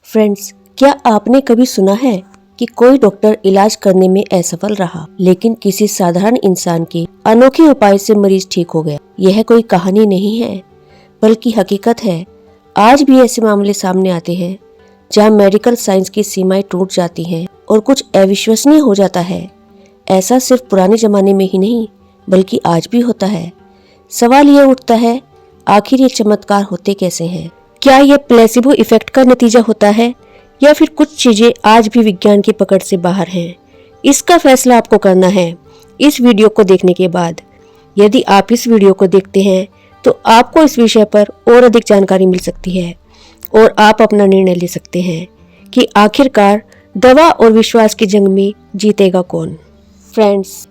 Friends, क्या आपने कभी सुना है कि कोई डॉक्टर इलाज करने में असफल रहा, लेकिन किसी साधारण इंसान के अनोखे उपाय से मरीज ठीक हो गया? यह कोई कहानी नहीं है, बल्कि हकीकत है। आज भी ऐसे मामले सामने आते हैं जहां मेडिकल साइंस की सीमाएं टूट जाती हैं और कुछ अविश्वसनीय हो जाता है। ऐसा सिर्फ पुराने जमाने में ही नहीं, बल्कि आज भी होता है। सवाल यह उठता है, आखिर ये चमत्कार होते कैसे हैं? क्या यह प्लेसिबो इफेक्ट का नतीजा होता है, या फिर कुछ चीजें आज भी विज्ञान की पकड़ से बाहर हैं? इसका फैसला आपको करना है इस वीडियो को देखने के बाद। यदि आप इस वीडियो को देखते हैं तो आपको इस विषय पर और अधिक जानकारी मिल सकती है और आप अपना निर्णय ले सकते हैं कि आखिरकार दवा और विश्वास की जंग में जीतेगा कौन। फ्रेंड्स,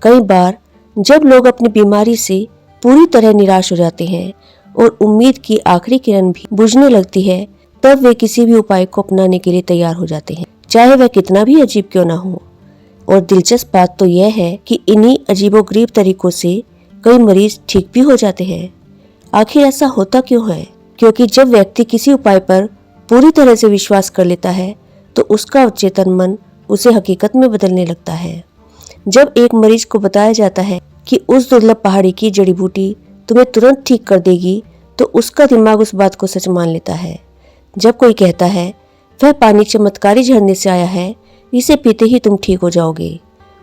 कई बार जब लोग अपनी बीमारी से पूरी तरह निराश हो जाते हैं और उम्मीद की आखिरी किरण भी बुझने लगती है, तब वे किसी भी उपाय को अपनाने के लिए तैयार हो जाते हैं, चाहे वह कितना भी अजीब क्यों ना हो। और दिलचस्प बात तो यह है कि इन्हीं अजीबोगरीब तरीकों से कई मरीज ठीक भी हो जाते हैं। आखिर ऐसा होता क्यों है? क्योंकि जब व्यक्ति किसी उपाय पर पूरी तरह से विश्वास कर लेता है तो उसका अवचेतन मन उसे हकीकत में बदलने लगता है। जब एक मरीज को बताया जाता है कि उस दुर्लभ पहाड़ी की जड़ी बूटी तुम्हें तुरंत ठीक कर देगी, तो उसका दिमाग उस बात को सच मान लेता है। जब कोई कहता है वह पानी चमत्कारी झरने से आया है, इसे पीते ही तुम ठीक हो जाओगे,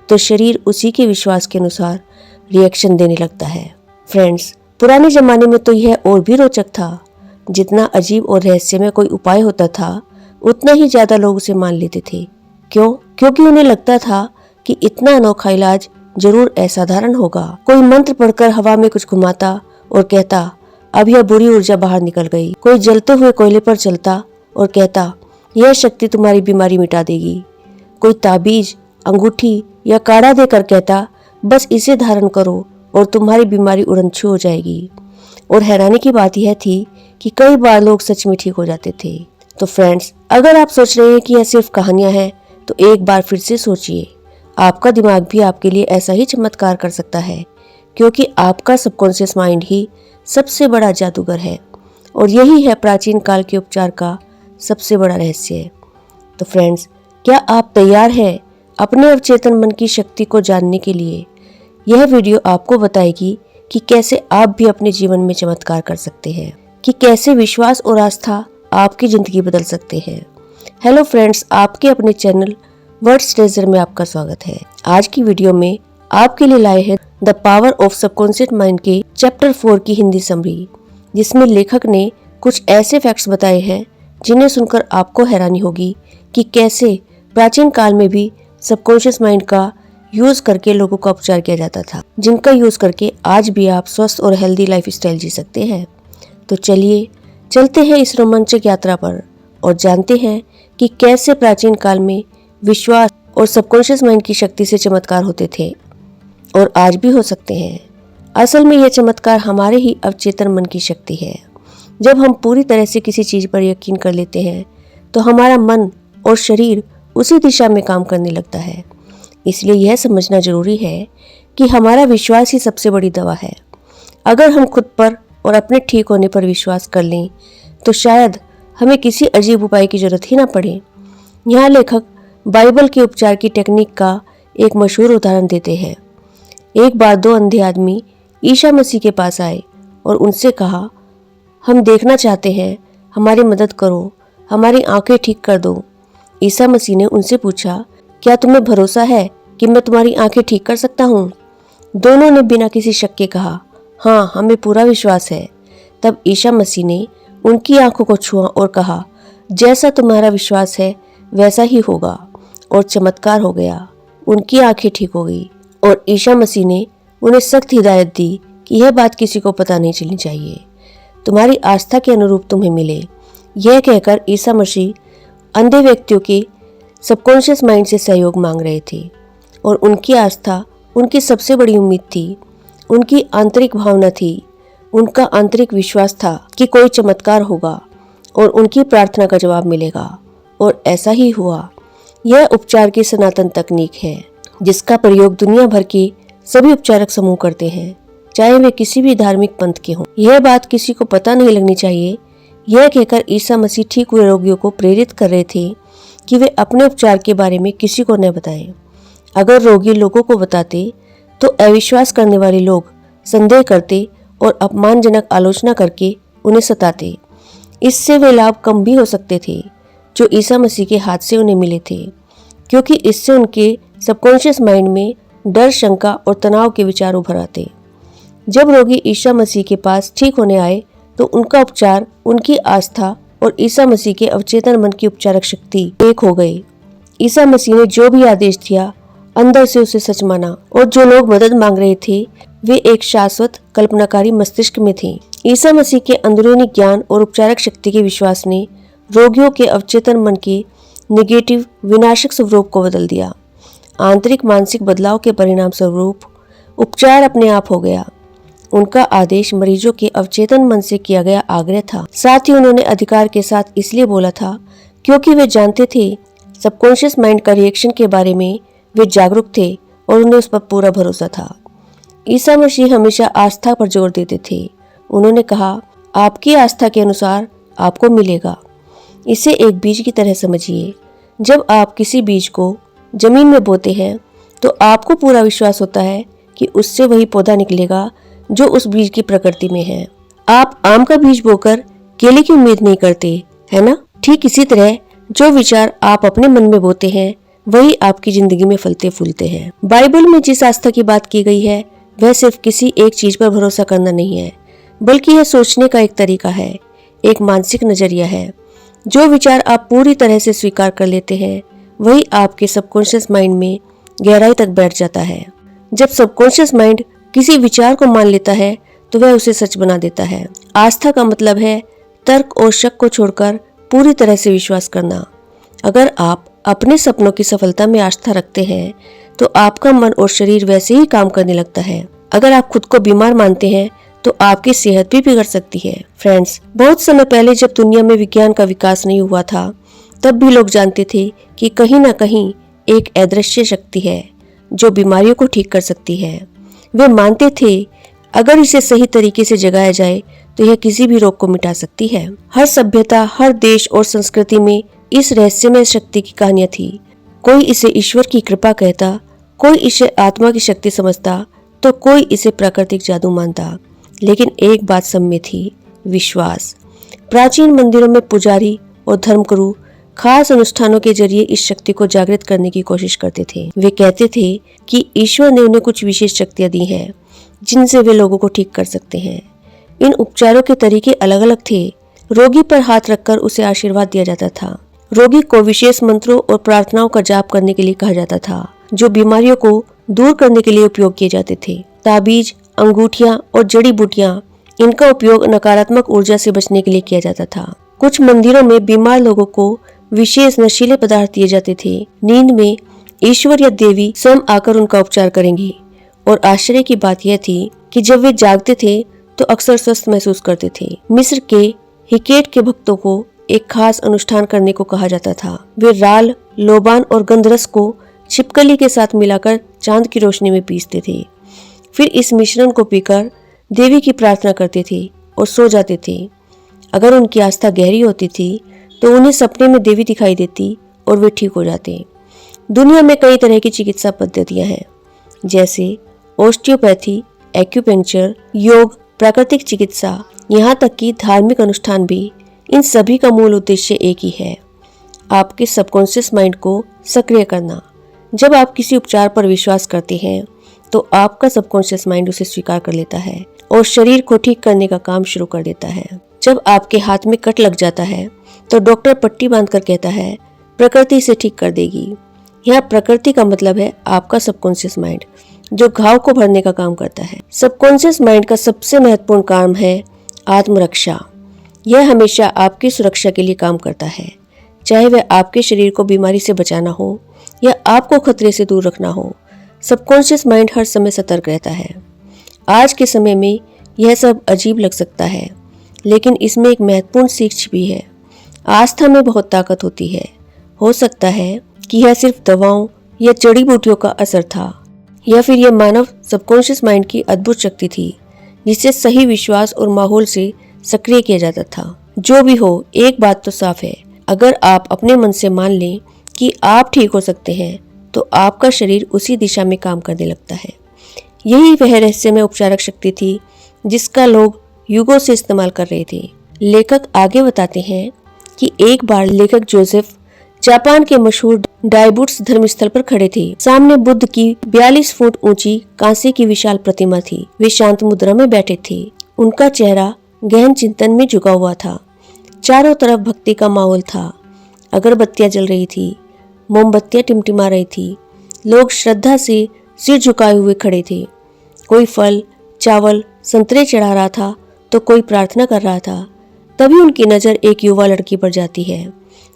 तो शरीर उसी के विश्वास के अनुसार रिएक्शन देने लगता है। फ्रेंड्स, पुराने जमाने में तो यह और भी रोचक था। जितना अजीब और रहस्यमय कोई उपाय होता था, उतना ही ज्यादा लोग उसे मान लेते थे। क्यों? क्योंकि उन्हें लगता था कि इतना अनोखा इलाज जरूर असाधारण होगा। कोई मंत्र पढ़कर हवा में कुछ घुमाता और कहता, अब यह बुरी ऊर्जा बाहर निकल गई। कोई जलते हुए कोयले पर चलता और कहता, यह शक्ति तुम्हारी बीमारी मिटा देगी। कोई ताबीज, अंगूठी या काढ़ा देकर कहता, बस इसे धारण करो और तुम्हारी बीमारी उड़नछू हो जाएगी। और हैरानी की बात यह थी कि कई बार लोग सच में ठीक हो जाते थे। तो फ्रेंड्स, अगर आप सोच रहे हैं कि यह सिर्फ कहानियां हैं, तो एक बार फिर से सोचिए। आपका दिमाग भी आपके लिए ऐसा ही चमत्कार कर सकता है, क्योंकि आपका सबकॉन्शियस माइंड ही सबसे बड़ा जादूगर है और यही है प्राचीन काल के उपचार का सबसे बड़ा रहस्य। तो फ्रेंड्स, क्या आप तैयार हैं अपने अवचेतन मन की शक्ति को जानने के लिए? यह वीडियो आपको बताएगी कि कैसे आप भी अपने जीवन में चमत्कार कर सकते हैं, कि कैसे विश्वास और आस्था आपकी जिंदगी बदल सकते हैं। हेलो फ्रेंड्स, आपके अपने चैनल वर्ड्स ट्रेजर में आपका स्वागत है। आज की वीडियो में आपके लिए लाए हैं the power of subconscious mind के चैप्टर 4 की हिंदी समरी, जिसमें लेखक ने कुछ ऐसे फैक्ट्स बताए हैं जिन्हें सुनकर आपको हैरानी होगी कि कैसे प्राचीन काल में भी सबकॉन्शियस माइंड का यूज करके लोगों का उपचार किया जाता था, जिनका यूज करके आज भी आप स्वस्थ और हेल्दी लाइफ स्टाइल जी सकते हैं। तो चलिए चलते हैं इस रोमांचक यात्रा पर और जानते हैं कि कैसे प्राचीन काल में विश्वास और सबकॉन्शियस माइंड की शक्ति से चमत्कार होते थे और आज भी हो सकते हैं। असल में यह चमत्कार हमारे ही अवचेतन मन की शक्ति है। जब हम पूरी तरह से किसी चीज पर यकीन कर लेते हैं तो हमारा मन और शरीर उसी दिशा में काम करने लगता है। इसलिए यह समझना जरूरी है कि हमारा विश्वास ही सबसे बड़ी दवा है। अगर हम खुद पर और अपने ठीक होने पर विश्वास कर लें तो शायद हमें किसी अजीब उपाय की जरूरत ही ना पड़े। यहाँ लेखक बाइबल के उपचार की टेक्निक का एक मशहूर उदाहरण देते हैं। एक बार 2 अंधे आदमी ईसा मसीह के पास आए और उनसे कहा, हम देखना चाहते हैं, हमारी मदद करो, हमारी आंखें ठीक कर दो। ईसा मसीह ने उनसे पूछा, क्या तुम्हें भरोसा है कि मैं तुम्हारी आंखें ठीक कर सकता हूँ? दोनों ने बिना किसी शक के कहा, हाँ, हमें पूरा विश्वास है। तब ईसा मसीह ने उनकी आंखों को छुआ और कहा, जैसा तुम्हारा विश्वास है वैसा ही होगा। और चमत्कार हो गया, उनकी आंखें ठीक हो गई। और ईसा मसीह ने उन्हें सख्त हिदायत दी कि यह बात किसी को पता नहीं चलनी चाहिए, तुम्हारी आस्था के अनुरूप तुम्हें मिले। यह कहकर ईसा मसीह अंधे व्यक्तियों के सबकॉन्शियस माइंड से सहयोग मांग रहे थे और उनकी आस्था उनकी सबसे बड़ी उम्मीद थी, उनकी आंतरिक भावना थी, उनका आंतरिक विश्वास था कि कोई चमत्कार होगा और उनकी प्रार्थना का जवाब मिलेगा। और ऐसा ही हुआ। यह उपचार की सनातन तकनीक है जिसका प्रयोग दुनिया भर के सभी उपचारक समूह करते हैं, चाहे वे किसी भी धार्मिक पंथ के हों। यह बात किसी को पता नहीं लगनी चाहिए यह कहकर ईसा मसीह ठीक हुए रोगियों को प्रेरित कर रहे थे कि वे अपने उपचार के बारे में किसी को न बताएं। अगर रोगी लोगों को बताते तो अविश्वास करने वाले लोग संदेह करते और अपमानजनक आलोचना करके उन्हें सताते। इससे वे लाभ कम भी हो सकते थे जो ईसा मसीह के हाथ से उन्हें मिले थे, क्योंकि इससे उनके सबकॉन्शियस माइंड में डर, शंका और तनाव के विचार उभर आते। जब रोगी ईसा मसीह के पास ठीक होने आए तो उनका उपचार, उनकी आस्था और ईसा मसीह के अवचेतन मन की उपचारक शक्ति एक हो गए। ईसा मसीह ने जो भी आदेश दिया अंदर से उसे सच माना, और जो लोग मदद मांग रहे थे वे एक शाश्वत कल्पनाकारी मस्तिष्क में थे। ईसा मसीह के अंदरूनी ज्ञान और उपचारक शक्ति के विश्वास ने रोगियों के अवचेतन मन के नेगेटिव विनाशक स्वरूप को बदल दिया। आंतरिक मानसिक बदलाव के परिणाम स्वरूप उपचार अपने आप हो गया। उनका आदेश मरीजों के अवचेतन मन से किया गया आग्रह था। साथ ही उन्होंने अधिकार के साथ इसलिए बोला था क्योंकि वे जानते थे सबकॉन्शियस माइंड का रिएक्शन के बारे में वे जागरूक थे और उन्हें उस पर पूरा भरोसा था। ईसा मसीह हमेशा आस्था पर जोर देते थे। उन्होंने कहा, आपकी आस्था के अनुसार आपको मिलेगा। इसे एक बीज की तरह समझिए। जब आप किसी बीज को जमीन में बोते हैं तो आपको पूरा विश्वास होता है कि उससे वही पौधा निकलेगा जो उस बीज की प्रकृति में है। आप आम का बीज बोकर केले की उम्मीद नहीं करते, है ना? ठीक इसी तरह जो विचार आप अपने मन में बोते हैं वही आपकी जिंदगी में फलते फूलते हैं। बाइबल में जिस आस्था की बात की गई है वह सिर्फ किसी एक चीज पर भरोसा करना नहीं है, बल्कि यह सोचने का एक तरीका है, एक मानसिक नजरिया है। जो विचार आप पूरी तरह से स्वीकार कर लेते हैं वही आपके सबकॉन्शियस माइंड में गहराई तक बैठ जाता है। जब सबकॉन्शियस माइंड किसी विचार को मान लेता है तो वह उसे सच बना देता है। आस्था का मतलब है तर्क और शक को छोड़कर पूरी तरह से विश्वास करना। अगर आप अपने सपनों की सफलता में आस्था रखते हैं तो आपका मन और शरीर वैसे ही काम करने लगता है। अगर आप खुद को बीमार मानते हैं तो आपकी सेहत भी बिगड़ सकती है। फ्रेंड्स, बहुत समय पहले जब दुनिया में विज्ञान का विकास नहीं हुआ था तब भी लोग जानते थे कि कहीं ना कहीं एक अदृश्य शक्ति है जो बीमारियों को ठीक कर सकती है। वे मानते थे अगर इसे सही तरीके से जगाया जाए तो यह किसी भी रोग को मिटा सकती है। हर सभ्यता, हर देश और संस्कृति में इस रहस्यमय शक्ति की कहानियां थी। कोई इसे ईश्वर की कृपा कहता, कोई इसे आत्मा की शक्ति समझता तो कोई इसे प्राकृतिक जादू मानता, लेकिन एक बात सब में थी, विश्वास। प्राचीन मंदिरों में पुजारी और धर्मगुरु खास अनुष्ठानों के जरिए इस शक्ति को जागृत करने की कोशिश करते थे। वे कहते थे कि ईश्वर ने उन्हें कुछ विशेष शक्तियां दी हैं जिनसे वे लोगों को ठीक कर सकते हैं। इन उपचारों के तरीके अलग अलग थे। रोगी पर हाथ रखकर उसे आशीर्वाद दिया जाता था। रोगी को विशेष मंत्रों और प्रार्थनाओं का जाप करने के लिए कहा जाता था जो बीमारियों को दूर करने के लिए उपयोग किए जाते थे। ताबीज, अंगूठियां और जड़ी बूटियां, इनका उपयोग नकारात्मक ऊर्जा से बचने के लिए किया जाता था। कुछ मंदिरों में बीमार लोगों को विशेष नशीले पदार्थ दिए जाते थे। नींद में ईश्वर या देवी स्वयं आकर उनका उपचार करेंगी, और आश्चर्य की बात यह थी कि जब वे जागते थे तो अक्सर स्वस्थ महसूस करते थे। मिस्र के हिकेट के भक्तों को एक खास अनुष्ठान करने को कहा जाता था। वे राल, लोबान और गंधरस को छिपकली के साथ मिलाकर चांद की रोशनी में पीसते थे। फिर इस मिश्रण को पीकर देवी की प्रार्थना करते थे और सो जाते थे। अगर उनकी आस्था गहरी होती थी तो उन्हें सपने में देवी दिखाई देती और वे ठीक हो जाते। दुनिया में कई तरह की चिकित्सा पद्धतियां हैं, जैसे ओस्टियोपैथी, एक्यूपेंक्चर, योग, प्राकृतिक चिकित्सा, यहाँ तक कि धार्मिक अनुष्ठान भी। इन सभी का मूल उद्देश्य एक ही है, आपके सबकॉन्शियस माइंड को सक्रिय करना। जब आप किसी उपचार पर विश्वास करते हैं तो आपका सबकॉन्शियस माइंड उसे स्वीकार कर लेता है और शरीर को ठीक करने का काम शुरू कर देता है। जब आपके हाथ में कट लग जाता है तो डॉक्टर पट्टी बांधकर कहता है प्रकृति इसे ठीक कर देगी। यहाँ प्रकृति का मतलब है आपका सबकॉन्शियस माइंड, जो घाव को भरने का काम करता है। सबकॉन्शियस माइंड का सबसे महत्वपूर्ण काम है आत्मरक्षा। यह हमेशा आपकी सुरक्षा के लिए काम करता है, चाहे वह आपके शरीर को बीमारी से बचाना हो या आपको खतरे से दूर रखना हो। सबकॉन्शियस माइंड हर समय सतर्क रहता है। आज के समय में यह सब अजीब लग सकता है, लेकिन इसमें एक महत्वपूर्ण सीख छिपी है। आस्था में बहुत ताकत होती है। हो सकता है कि यह सिर्फ दवाओं या जड़ी बूटियों का असर था, या फिर यह मानव सबकॉन्शियस माइंड की अद्भुत शक्ति थी जिसे सही विश्वास और माहौल से सक्रिय किया जाता था। जो भी हो, एक बात तो साफ है, अगर आप अपने मन से मान लें कि आप ठीक हो सकते हैं तो आपका शरीर उसी दिशा में काम करने लगता है। यही वह रहस्यमय उपचारक शक्ति थी जिसका लोग युगों से इस्तेमाल कर रहे थे। लेखक आगे बताते हैं कि एक बार लेखक जोसेफ जापान के मशहूर डाइबुट्स धर्मस्थल पर खड़े थे। सामने बुद्ध की 42 फुट ऊंची कांसे की विशाल प्रतिमा थी। वे शांत मुद्रा में बैठे थे। उनका चेहरा गहन चिंतन में झुका हुआ था। चारों तरफ भक्ति का माहौल था। अगरबत्तियां जल रही थी, मोमबत्तियां टिमटिमा रही थी। लोग श्रद्धा से सिर झुकाए हुए खड़े थे। कोई फल, चावल, संतरे चढ़ा रहा था तो कोई प्रार्थना कर रहा था। तभी उनकी नजर एक युवा लड़की पर जाती है।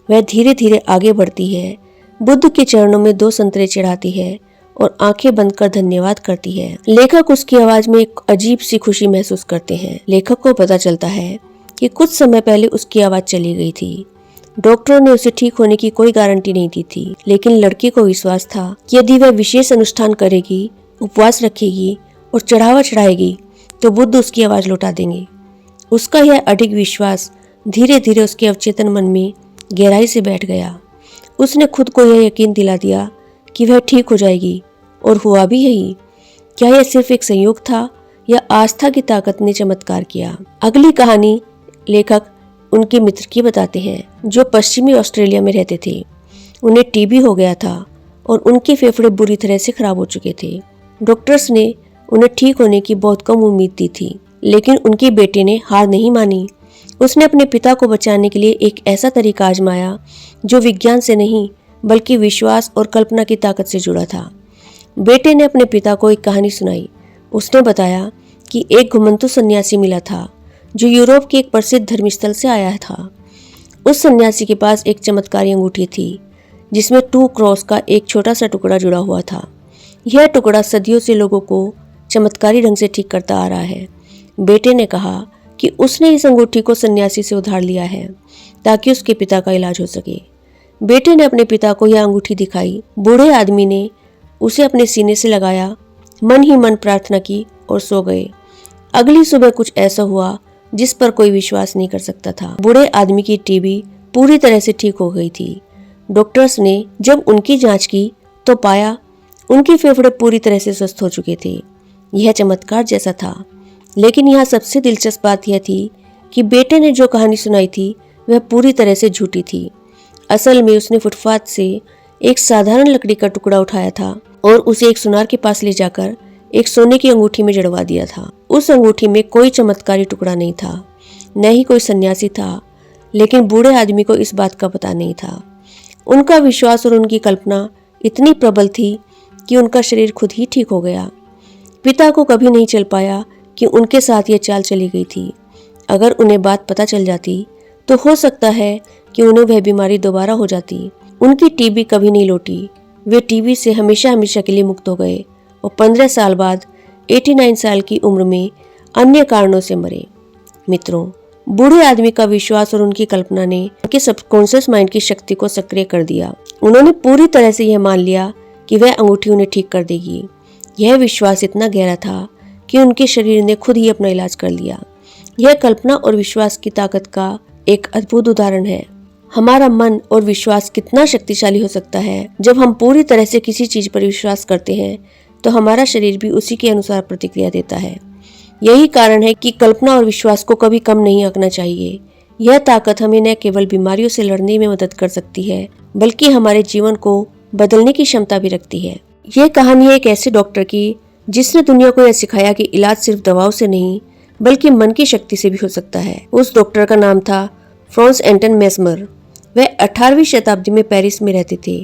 वह धीरे धीरे आगे बढ़ती है, बुद्ध के चरणों में 2 संतरे चढ़ाती है और आंखें बंद कर धन्यवाद करती है। लेखक उसकी आवाज में एक अजीब सी खुशी महसूस करते हैं। लेखक को पता चलता है कि कुछ समय पहले उसकी आवाज चली गई थी। डॉक्टरों ने उसे ठीक होने की कोई गारंटी नहीं दी थी, लेकिन लड़की को विश्वास था कि यदि वह विशेष अनुष्ठान करेगी, उपवास रखेगी और चढ़ावा चढ़ाएगी तो बुद्ध उसकी आवाज लौटा देंगे। उसका यह अडिग विश्वास धीरे धीरे उसके अवचेतन मन में गहराई से बैठ गया। उसने खुद को यह यकीन दिला दिया कि वह ठीक हो जाएगी, और हुआ भी यही। क्या यह सिर्फ एक संयोग था या आस्था की ताकत ने चमत्कार किया? अगली कहानी लेखक उनके मित्र की बताते हैं, जो पश्चिमी ऑस्ट्रेलिया में रहते थे। उन्हें टीबी हो गया था और उनके फेफड़े बुरी तरह से खराब हो चुके थे। डॉक्टर्स ने उन्हें ठीक होने की बहुत कम उम्मीद दी थी, लेकिन उनके बेटे ने हार नहीं मानी। उसने अपने पिता को बचाने के लिए एक ऐसा तरीका आजमाया जो विज्ञान से नहीं बल्कि विश्वास और कल्पना की ताकत से जुड़ा था। बेटे ने अपने पिता को एक कहानी सुनाई। उसने बताया कि एक घुमंतु सन्यासी मिला था जो यूरोप के एक प्रसिद्ध धर्मस्थल से आया था। उस सन्यासी के पास एक चमत्कारी अंगूठी थी जिसमें 2 क्रॉस का एक छोटा सा टुकड़ा जुड़ा हुआ था। यह टुकड़ा सदियों से लोगों को चमत्कारी ढंग से ठीक करता आ रहा है। बेटे ने कहा कि उसने इस अंगूठी को सन्यासी से उधार लिया है ताकि उसके पिता का इलाज हो सके। बेटे ने अपने पिता को यह अंगूठी दिखाई। बूढ़े आदमी ने उसे अपने सीने से लगाया, मन ही मन प्रार्थना की और सो गए। अगली सुबह कुछ ऐसा हुआ जिस पर कोई विश्वास नहीं कर सकता था। बूढ़े आदमी की टीबी पूरी तरह से ठीक हो गई थी। डॉक्टर्स ने जब उनकी जांच की तो पाया उनके फेफड़े पूरी तरह से स्वस्थ हो चुके थे। यह चमत्कार जैसा था। लेकिन यहाँ सबसे दिलचस्प बात यह थी कि बेटे ने जो कहानी सुनाई थी वह पूरी तरह से झूठी थी। असल में उसने फुटपाथ से एक साधारण लकड़ी का टुकड़ा उठाया था और उसे एक सुनार के पास ले जाकर एक सोने की अंगूठी में जड़वा दिया था। उस अंगूठी में कोई चमत्कारी टुकड़ा नहीं था, न ही कोई सन्यासी था, लेकिन बूढ़े आदमी को इस बात का पता नहीं था। उनका विश्वास और उनकी कल्पना इतनी प्रबल थी कि उनका शरीर खुद ही ठीक हो गया। पिता को कभी नहीं चल पाया कि उनके साथ यह चाल चली गई थी। अगर उन्हें बात पता चल जाती तो हो सकता है कि उन्हें वह बीमारी दोबारा हो जाती। उनकी टीबी कभी नहीं लौटी। वे टीबी से हमेशा हमेशा के लिए मुक्त हो गए और 15 साल बाद 89 साल की उम्र में अन्य कारणों से मरे। मित्रों, बूढ़े आदमी का विश्वास और उनकी कल्पना ने उनके सबकॉन्शियस माइंड की शक्ति को सक्रिय कर दिया। उन्होंने पूरी तरह से यह मान लिया कि वह अंगूठी उन्हें ठीक कर देगी। यह विश्वास इतना गहरा था कि उनके शरीर ने खुद ही अपना इलाज कर लिया। यह कल्पना और विश्वास की ताकत का एक अद्भुत उदाहरण है। हमारा मन और विश्वास कितना शक्तिशाली हो सकता है। जब हम पूरी तरह से किसी चीज पर विश्वास करते हैं तो हमारा शरीर भी उसी के अनुसार प्रतिक्रिया देता है। यही कारण है कि कल्पना और विश्वास को कभी कम नहीं आंकना चाहिए। यह ताकत हमें न केवल बीमारियों से लड़ने में मदद कर सकती है, बल्कि हमारे जीवन को बदलने की क्षमता भी रखती है। यह कहानी है एक ऐसे डॉक्टर की जिसने दुनिया को यह सिखाया कि इलाज सिर्फ दवाओं से नहीं बल्कि मन की शक्ति से भी हो सकता है। उस डॉक्टर का नाम था फ्रांस एंटन मेस्मर। वह 18वीं शताब्दी में पेरिस में रहते थे।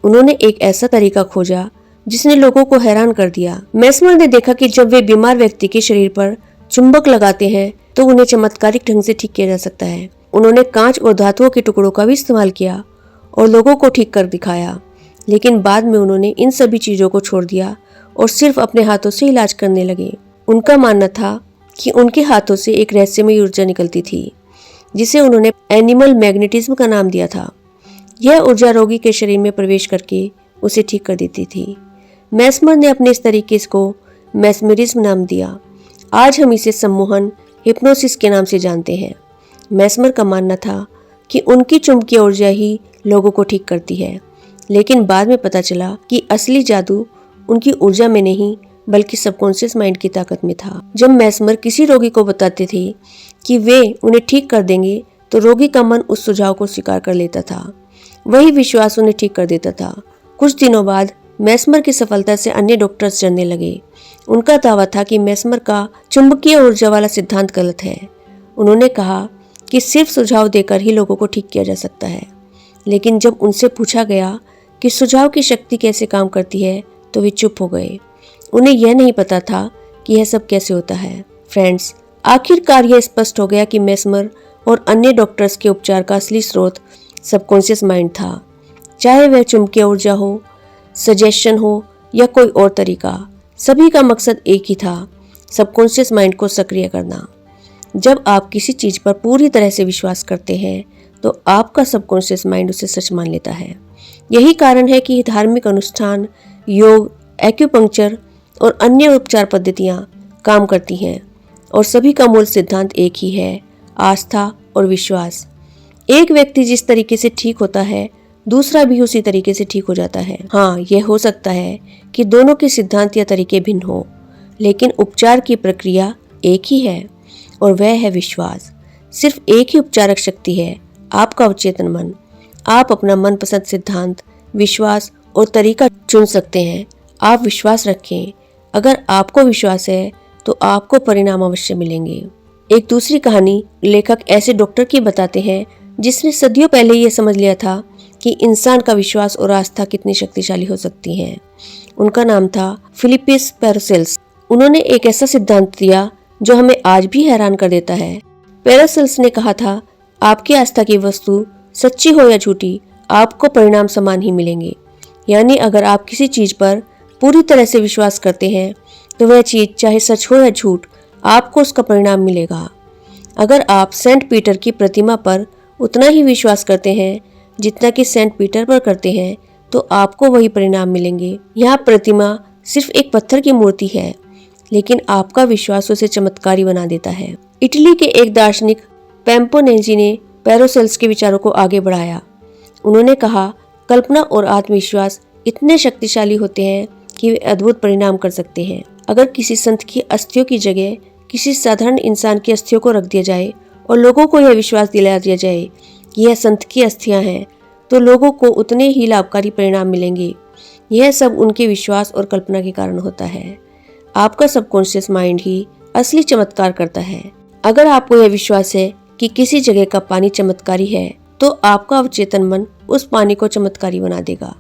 उन्होंने एक ऐसा तरीका खोजा जिसने लोगों को हैरान कर दिया। मेस्मर ने देखा कि जब वे बीमार व्यक्ति के शरीर पर चुंबक लगाते हैं तो उन्हें चमत्कारिक ढंग से ठीक किया जा सकता है। उन्होंने कांच और धातुओं के टुकड़ों का भी इस्तेमाल किया और लोगों को ठीक कर दिखाया। लेकिन बाद में उन्होंने इन सभी चीजों को छोड़ दिया और सिर्फ अपने हाथों से इलाज करने लगे। उनका मानना था कि उनके हाथों से एक रहस्यमय ऊर्जा निकलती थी जिसे उन्होंने एनिमल मैग्नेटिज्म का नाम दिया था। यह ऊर्जा रोगी के शरीर में प्रवेश करके उसे ठीक कर देती थी। मेस्मर ने अपने इस तरीके को मेस्मरिज्म नाम दिया। आज हम इसे सम्मोहन, हिप्नोसिस के नाम से जानते हैं। मैस्मर का मानना था कि उनकी चुंबकीय ऊर्जा ही लोगों को ठीक करती है, लेकिन बाद में पता चला कि असली जादू उनकी ऊर्जा में नहीं बल्कि सबकॉन्शियस माइंड की ताकत में था। जब मैस्मर किसी रोगी को बताते थे कि वे उन्हें ठीक कर देंगे तो रोगी का मन उस सुझाव को स्वीकार कर लेता था। वही विश्वास उन्हें ठीक कर देता था। कुछ दिनों बाद मैस्मर की सफलता से अन्य डॉक्टर्स डरने लगे। उनका दावा था कि मैस्मर का चुंबकीय ऊर्जा वाला सिद्धांत गलत है। उन्होंने कहा कि सिर्फ सुझाव देकर ही लोगों को ठीक किया जा सकता है। लेकिन जब उनसे पूछा गया कि सुझाव की शक्ति कैसे काम करती है तो वे चुप हो गए। उन्हें यह नहीं पता था कि यह सब कैसे होता है। फ्रेंड्स, आखिरकार यह स्पष्ट हो गया कि मैस्मर और अन्य डॉक्टर्स के उपचार का असली स्रोत सबकॉन्शियस माइंड था। चाहे वह चुंबकीय ऊर्जा हो, सजेशन हो या कोई और तरीका, सभी का मकसद एक ही था, सबकॉन्शियस माइंड को सक्रिय करना। जब आप किसी चीज पर पूरी तरह से विश्वास करते हैं तो आपका सबकॉन्शियस माइंड उसे सच मान लेता है। यही कारण है कि धार्मिक अनुष्ठान, योग, एक्यूपंक्चर और अन्य उपचार पद्धतियां काम करती हैं और सभी का मूल सिद्धांत एक ही है, आस्था और विश्वास। एक व्यक्ति जिस तरीके से ठीक होता है दूसरा भी उसी तरीके से ठीक हो जाता है। हाँ, यह हो सकता है कि दोनों के सिद्धांत या तरीके भिन्न हो, लेकिन उपचार की प्रक्रिया एक ही है और वह है विश्वास। सिर्फ एक ही उपचारक शक्ति है, आपका अवचेतन मन। आप अपना मनपसंद सिद्धांत, विश्वास और तरीका चुन सकते हैं। आप विश्वास रखें। अगर आपको विश्वास है तो आपको परिणाम अवश्य मिलेंगे। एक दूसरी कहानी लेखक ऐसे डॉक्टर की बताते हैं जिसने सदियों पहले यह समझ लिया था कि इंसान का विश्वास और आस्था कितनी शक्तिशाली हो सकती है। उनका नाम था फिलिपिस पैरासेल्स। उन्होंने एक ऐसा सिद्धांत दिया जो हमें आज भी हैरान कर देता है। पैरासेल्स ने कहा था, आपकी आस्था की वस्तु सच्ची हो या झूठी, आपको परिणाम समान ही मिलेंगे। यानी अगर आप किसी चीज पर पूरी तरह से विश्वास करते हैं तो वह चीज चाहे सच हो या झूठ, आपको उसका परिणाम मिलेगा। अगर आप सेंट पीटर की प्रतिमा पर उतना ही विश्वास करते हैं जितना कि सेंट पीटर पर करते हैं तो आपको वही परिणाम मिलेंगे। यह प्रतिमा सिर्फ एक पत्थर की मूर्ति है, लेकिन आपका विश्वास उसे चमत्कारी बना देता है। इटली के एक दार्शनिक पेम्पोनेजी ने पैरासेल्स के विचारों को आगे बढ़ाया। उन्होंने कहा, कल्पना और आत्मविश्वास इतने शक्तिशाली होते हैं कि वे अद्भुत परिणाम कर सकते हैं। अगर किसी संत की अस्थियों की जगह किसी साधारण इंसान की अस्थियों को रख दिया जाए और लोगों को यह विश्वास दिला दिया जाए कि यह संत की अस्थियां हैं, तो लोगों को उतने ही लाभकारी परिणाम मिलेंगे। यह सब उनके विश्वास और कल्पना के कारण होता है। आपका सबकॉन्शियस माइंड ही असली चमत्कार करता है। अगर आपको यह विश्वास है कि किसी जगह का पानी चमत्कारी है तो आपका अवचेतन मन उस पानी को चमत्कारी बना देगा।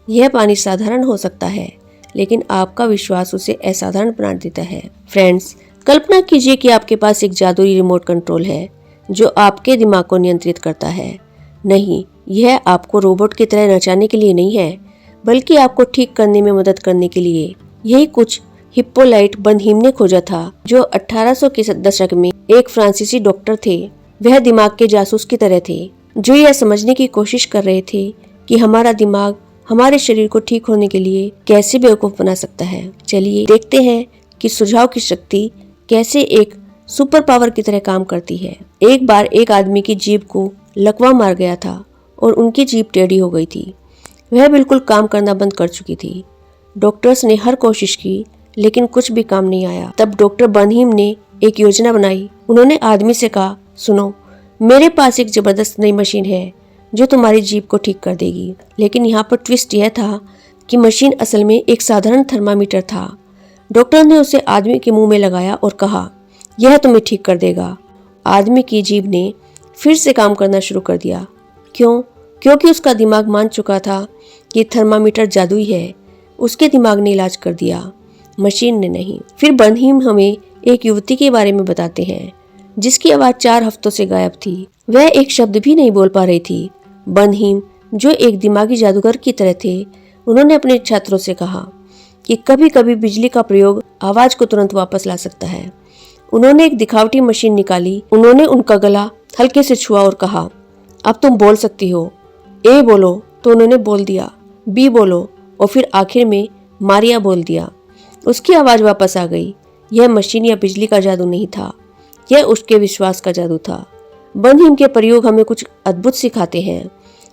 यह पानी साधारण हो सकता है, लेकिन आपका विश्वास उसे असाधारण बना देता है। फ्रेंड्स, कल्पना कीजिए कि आपके पास एक जादुई रिमोट कंट्रोल है जो आपके दिमाग को नियंत्रित करता है। नहीं, यह आपको रोबोट की तरह नचाने के लिए नहीं है, बल्कि आपको ठीक करने में मदद करने के लिए। यही कुछ हिप्पोलाइट बंदहीम ने खोजा था, जो 1800 के दशक में एक फ्रांसीसी डॉक्टर थे। वह दिमाग के जासूस की तरह थे, जो यह समझने की कोशिश कर रहे थे कि हमारा दिमाग हमारे शरीर को ठीक होने के लिए कैसे बेवकूफ बना सकता है। चलिए देखते हैं कि सुझाव की शक्ति कैसे एक सुपर पावर की तरह काम करती है। एक बार एक आदमी की जीभ को लकवा मार गया था और उनकी जीभ टेढ़ी हो गई थी। वह बिल्कुल काम करना बंद कर चुकी थी। डॉक्टर्स ने हर कोशिश की, लेकिन कुछ भी काम नहीं आया। तब डॉक्टर बंदहीम ने एक योजना बनाई। उन्होंने आदमी से कहा, सुनो, मेरे पास एक जबरदस्त नई मशीन है जो तुम्हारी जीभ को ठीक कर देगी। लेकिन यहाँ पर ट्विस्ट यह था कि मशीन असल में एक साधारण थर्मामीटर था। डॉक्टर ने उसे आदमी के मुंह में लगाया और कहा, यह तुम्हें ठीक कर देगा। आदमी की जीभ ने फिर से काम करना शुरू कर दिया। क्यों? क्योंकि उसका दिमाग मान चुका था कि थर्मामीटर जादुई है। उसके दिमाग ने इलाज कर दिया, मशीन ने नहीं। फिर बंदहीम हमें एक युवती के बारे में बताते हैं जिसकी आवाज 4 हफ्तों से गायब थी। वह एक शब्द भी नहीं बोल पा रही थी। बंदहीम, जो एक दिमागी जादूगर की तरह थे, उन्होंने अपने छात्रों से कहा कि कभी कभी बिजली का प्रयोग आवाज को तुरंत वापस ला सकता है। उन्होंने एक दिखावटी मशीन निकाली। उन्होंने उनका गला हल्के से छुआ और कहा, अब तुम बोल सकती हो। ए बोलो, तो उन्होंने बोल दिया। बी बोलो, और फिर आखिर में मारिया बोल दिया। उसकी आवाज वापस आ गई। यह मशीन या बिजली का जादू नहीं था, यह उसके विश्वास का जादू था। बंद हिम के प्रयोग हमें कुछ अद्भुत सिखाते हैं।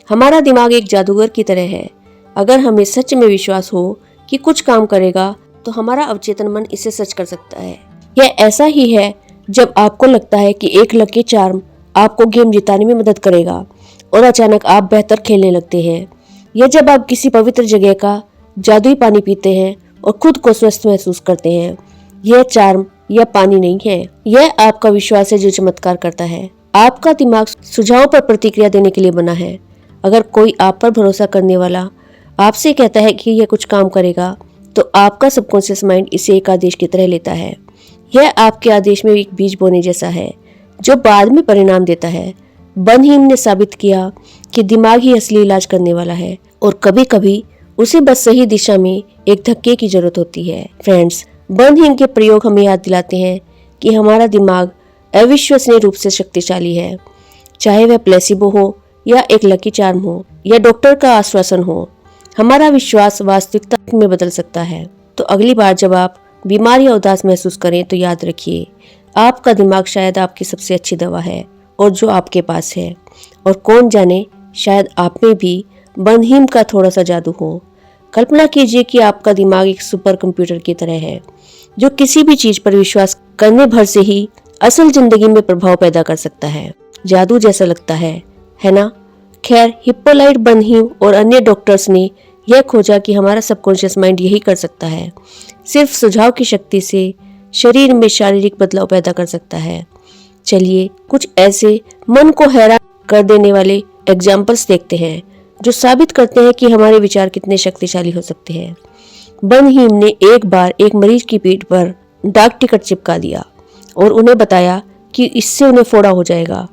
हमारा दिमाग एक जादूगर की तरह है। अगर हमें सच में विश्वास हो कि कुछ काम करेगा तो हमारा अवचेतन मन इसे सच कर सकता है। यह ऐसा ही है जब आपको लगता है कि एक लकी चार्म आपको गेम जिताने में मदद करेगा और अचानक आप बेहतर खेलने लगते हैं, या जब आप किसी पवित्र जगह का जादुई पानी पीते हैं और खुद को स्वस्थ महसूस करते हैं। यह चार्म या पानी नहीं है, यह आपका विश्वास है जो चमत्कार करता है। आपका दिमाग सुझावों पर प्रतिक्रिया देने के लिए बना है। अगर कोई आप पर भरोसा करने वाला आपसे कहता है कि यह कुछ काम करेगा, तो आपका सबकॉन्शियस माइंड इसे एक आदेश की तरह लेता है। यह आपके आदेश में एक बीज बोने जैसा है जो बाद में परिणाम देता है। बंद हिम ने साबित किया कि दिमाग ही असली इलाज करने वाला है और कभी कभी उसे बस सही दिशा में एक धक्के की जरूरत होती है। फ्रेंड्स, बंद हिम के प्रयोग हमें याद दिलाते हैं कि हमारा दिमाग अविश्वसनीय रूप से शक्तिशाली है। चाहे वह प्लेसिबो हो या एक लकी चार्म हो या डॉक्टर का आश्वासन हो, हमारा विश्वास वास्तविकता में बदल सकता है। तो अगली बार जब आप बीमार या उदास महसूस करें तो याद रखिए, आपका दिमाग शायद आपकी सबसे अच्छी दवा है और जो आपके पास है। और कौन जाने, शायद आप में भी बंद हिम का थोड़ा सा जादू हो। कल्पना कीजिए कि आपका दिमाग एक सुपर कंप्यूटर की तरह है जो किसी भी चीज पर विश्वास करने भर से ही असल जिंदगी में प्रभाव पैदा कर सकता है। जादू जैसा लगता है ना? खैर, हिप्पोलाइट, बंद हिम और अन्य डॉक्टर्स ने यह खोजा कि हमारा सबकॉन्शियस माइंड यही कर सकता है। सिर्फ सुझाव की शक्ति से शरीर में शारीरिक बदलाव पैदा कर सकता है। चलिए कुछ ऐसे मन को हैरान कर देने वाले एग्जाम्पल्स देखते हैं जो साबित करते हैं कि हमारे विचार कितने शक्तिशाली हो सकते हैं। बंद हिम ने एक बार एक मरीज की पीठ पर डाक टिकट चिपका दिया और उन्हें बताया कि इससे उन्हें फोड़ा हो जाएगा।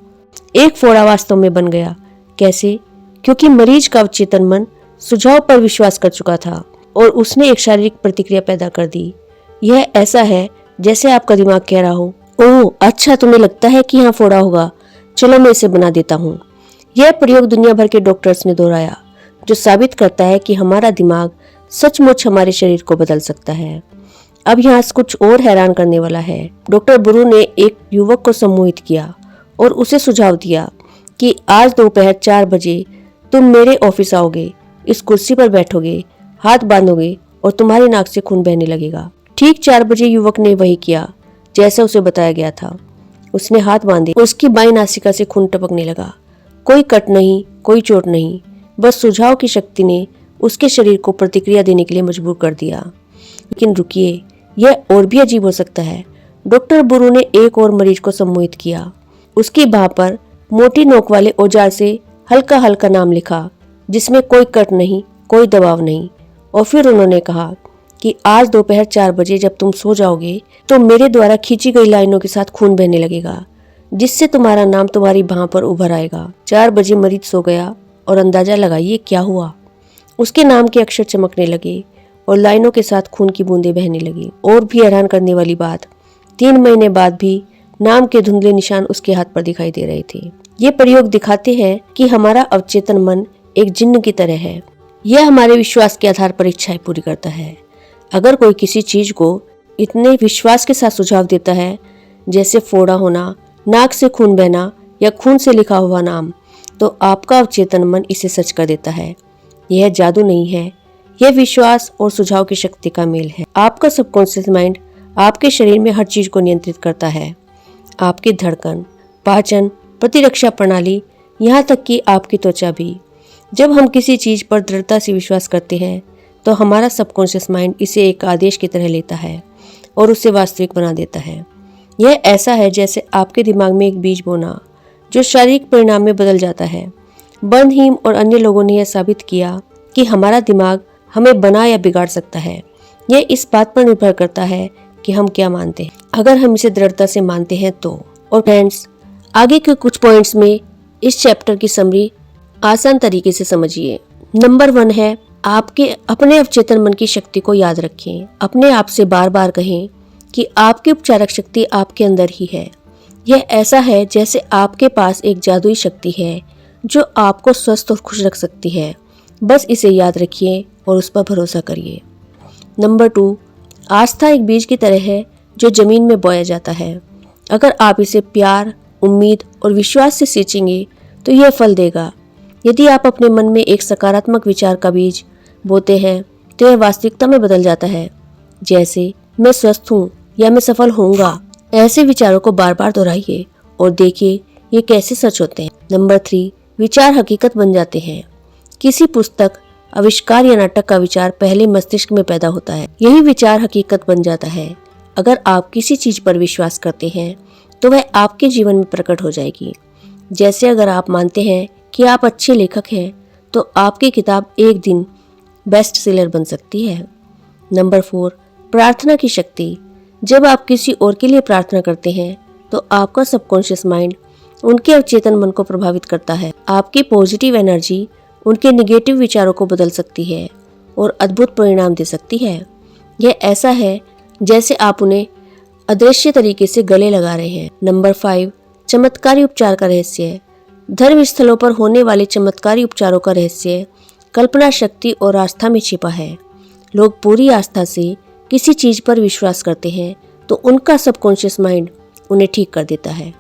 एक फोड़ा वास्तव में बन गया। कैसे? क्योंकि मरीज का अवचेतन मन सुझाव पर विश्वास कर चुका था और उसने एक शारीरिक प्रतिक्रिया पैदा कर दी। यह ऐसा है जैसे आपका दिमाग कह रहा हो, ओह अच्छा, तुम्हें लगता है कि यहाँ फोड़ा होगा, चलो मैं इसे बना देता हूँ। यह प्रयोग दुनिया भर के डॉक्टर्स ने दोहराया, जो साबित करता है कि हमारा दिमाग सचमुच हमारे शरीर को बदल सकता है। अब यहाँ कुछ और हैरान करने वाला है। डॉक्टर बुरू ने एक युवक को सम्मोहित किया और उसे सुझाव दिया कि आज दोपहर 4 बजे तुम मेरे ऑफिस आओगे, इस कुर्सी पर बैठोगे, हाथ बांधोगे और तुम्हारी नाक से खून बहने लगेगा। ठीक 4 बजे युवक ने वही किया जैसा उसे बताया गया था। उसने हाथ बांधे, उसकी बाईं नासिका से खून टपकने लगा। कोई कट नहीं, कोई चोट नहीं, बस सुझाव की शक्ति ने उसके शरीर को प्रतिक्रिया देने के लिए मजबूर कर दिया। लेकिन रुकिए, यह और भी अजीब हो सकता है। डॉक्टर बुरू ने एक और मरीज को सम्मोहित किया। उसकी बाह पर मोटी नोक वाले औजार से हल्का हल्का नाम लिखा जिसमें कोई कट नहीं, कोई दबाव नहीं, और फिर उन्होंने कहा कि आज दोपहर 4 बजे जब तुम सो जाओगे तो मेरे द्वारा खींची गई लाइनों के साथ खून बहने लगेगा, जिससे तुम्हारा नाम तुम्हारी बाह पर उभर आएगा। 4 बजे मरीज सो गया और अंदाजा लगाइए क्या हुआ। उसके नाम के अक्षर चमकने लगे और लाइनों के साथ खून की बूंदें बहने लगी। और भी हैरान करने वाली बात, 3 महीने बाद भी नाम के धुंधले निशान उसके हाथ पर दिखाई दे रहे थे। ये प्रयोग दिखाते हैं कि हमारा अवचेतन मन एक जिन्न की तरह है। यह हमारे विश्वास के आधार पर इच्छाएं पूरी करता है। अगर कोई किसी चीज को इतने विश्वास के साथ सुझाव देता है, जैसे फोड़ा होना, नाक से खून बहना या खून से लिखा हुआ नाम, तो आपका अवचेतन मन इसे सच कर देता है। यह जादू नहीं है, यह विश्वास और सुझाव की शक्ति का मेल है। आपका सबकॉन्शियस माइंड आपके शरीर में हर चीज को नियंत्रित करता है, आपकी धड़कन, पाचन, प्रतिरक्षा प्रणाली, यहाँ तक कि आपकी त्वचा भी। जब हम किसी चीज पर दृढ़ता से विश्वास करते हैं तो हमारा सबकॉन्शियस माइंड इसे एक आदेश की तरह लेता है और उसे वास्तविक बना देता है। यह ऐसा है जैसे आपके दिमाग में एक बीज बोना जो शारीरिक परिणाम में बदल जाता है। बंद हिम और अन्य लोगों ने यह साबित किया कि हमारा दिमाग हमें बना या बिगाड़ सकता है। यह इस बात पर निर्भर करता है कि हम क्या मानते हैं। अगर हम इसे दृढ़ता से मानते हैं तो। और फ्रेंड्स, आगे के कुछ पॉइंट्स में इस चैप्टर की समरी आसान तरीके से समझिए। नंबर 1 है, आपके अपने अवचेतन मन की शक्ति को याद रखें। अपने आप से बार बार कहें कि आपकी उपचारक शक्ति आपके अंदर ही है। यह ऐसा है जैसे आपके पास एक जादुई शक्ति है जो आपको स्वस्थ और खुश रख सकती है। बस इसे याद रखिए और उस पर भरोसा करिए। नंबर 2, आस्था एक बीज की तरह है जो जमीन में बोया जाता है। अगर आप इसे प्यार, उम्मीद और विश्वास से सींचेंगे तो यह फल देगा। यदि आप अपने मन में एक सकारात्मक विचार का बीज बोते हैं तो यह वास्तविकता में बदल जाता है। जैसे मैं स्वस्थ हूँ या मैं सफल होऊंगा। ऐसे विचारों को बार बार दोहराइए और देखिए ये कैसे सच होते हैं। नंबर 3, विचार हकीकत बन जाते हैं। किसी पुस्तक, आविष्कार या नाटक का विचार पहले मस्तिष्क में पैदा होता है, यही विचार हकीकत बन जाता है। अगर आप किसी चीज पर विश्वास करते हैं तो वह आपके जीवन में प्रकट हो जाएगी। जैसे अगर आप मानते हैं कि आप अच्छे लेखक हैं तो आपकी किताब एक दिन बेस्ट सेलर बन सकती है। नंबर 4, प्रार्थना की शक्ति। जब आप किसी और के लिए प्रार्थना करते हैं तो आपका सबकॉन्शियस माइंड उनके अवचेतन मन को प्रभावित करता है। आपकी पॉजिटिव एनर्जी उनके नेगेटिव विचारों को बदल सकती है और अद्भुत परिणाम दे सकती है। यह ऐसा है जैसे आप उन्हें अदृश्य तरीके से गले लगा रहे हैं। नंबर 5, चमत्कारी उपचार का रहस्य। धर्म स्थलों पर होने वाले चमत्कारी उपचारों का रहस्य कल्पना शक्ति और आस्था में छिपा है। लोग पूरी आस्था से किसी चीज पर विश्वास करते हैं तो उनका सबकॉन्शियस माइंड उन्हें ठीक कर देता है।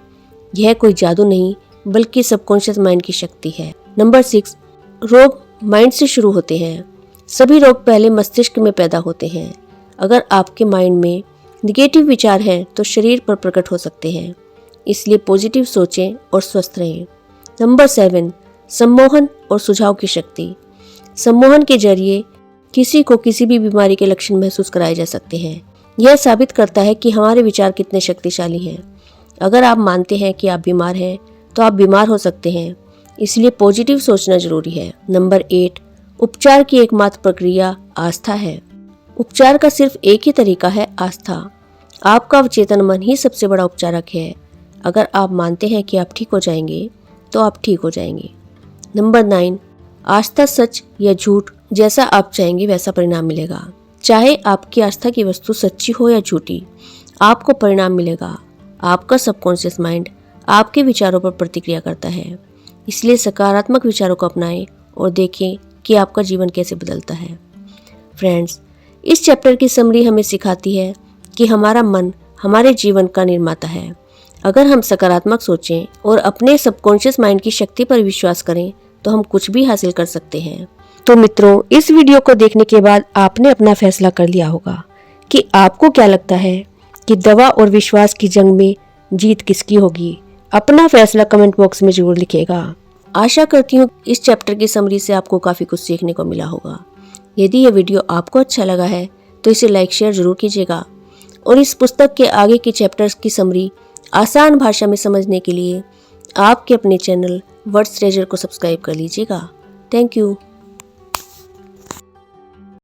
यह कोई जादू नहीं बल्कि सबकॉन्शियस माइंड की शक्ति है। नंबर 6, रोग माइंड से शुरू होते हैं। सभी रोग पहले मस्तिष्क में पैदा होते हैं। अगर आपके माइंड में निगेटिव विचार हैं तो शरीर पर प्रकट हो सकते हैं। इसलिए पॉजिटिव सोचें और स्वस्थ रहें। नंबर 7, सम्मोहन और सुझाव की शक्ति। सम्मोहन के जरिए किसी को किसी भी बीमारी के लक्षण महसूस कराए जा सकते हैं। यह साबित करता है कि हमारे विचार कितने शक्तिशाली हैं। अगर आप मानते हैं कि आप बीमार हैं तो आप बीमार हो सकते हैं, इसलिए पॉजिटिव सोचना जरूरी है। नंबर 8, उपचार की एकमात्र प्रक्रिया आस्था है। उपचार का सिर्फ एक ही तरीका है, आस्था। आपका अवचेतन मन ही सबसे बड़ा उपचारक है। अगर आप मानते हैं कि आप ठीक हो जाएंगे तो आप ठीक हो जाएंगे। नंबर 9, आस्था सच या झूठ, जैसा आप चाहेंगे वैसा परिणाम मिलेगा। चाहे आपकी आस्था की वस्तु सच्ची हो या झूठी, आपको परिणाम मिलेगा। आपका सबकॉन्शियस माइंड आपके विचारों पर प्रतिक्रिया करता है। इसलिए सकारात्मक विचारों को अपनाएं और देखें कि आपका जीवन कैसे बदलता है। फ्रेंड्स, इस चैप्टर की समरी हमें सिखाती है कि हमारा मन हमारे जीवन का निर्माता है। अगर हम सकारात्मक सोचें और अपने सबकॉन्शियस माइंड की शक्ति पर विश्वास करें तो हम कुछ भी हासिल कर सकते हैं। तो मित्रों, इस वीडियो को देखने के बाद आपने अपना फैसला कर लिया होगा कि आपको क्या लगता है कि दवा और विश्वास की जंग में जीत किसकी होगी। अपना फैसला कमेंट बॉक्स में जरूर लिखिएगा। आशा करती हूँ इस चैप्टर की समरी से आपको काफ़ी कुछ सीखने को मिला होगा। यदि यह वीडियो आपको अच्छा लगा है तो इसे लाइक शेयर जरूर कीजिएगा और इस पुस्तक के आगे के चैप्टर्स की समरी आसान भाषा में समझने के लिए आपके अपने चैनल वर्ड्स ट्रेजर को सब्सक्राइब कर लीजिएगा। Thank you.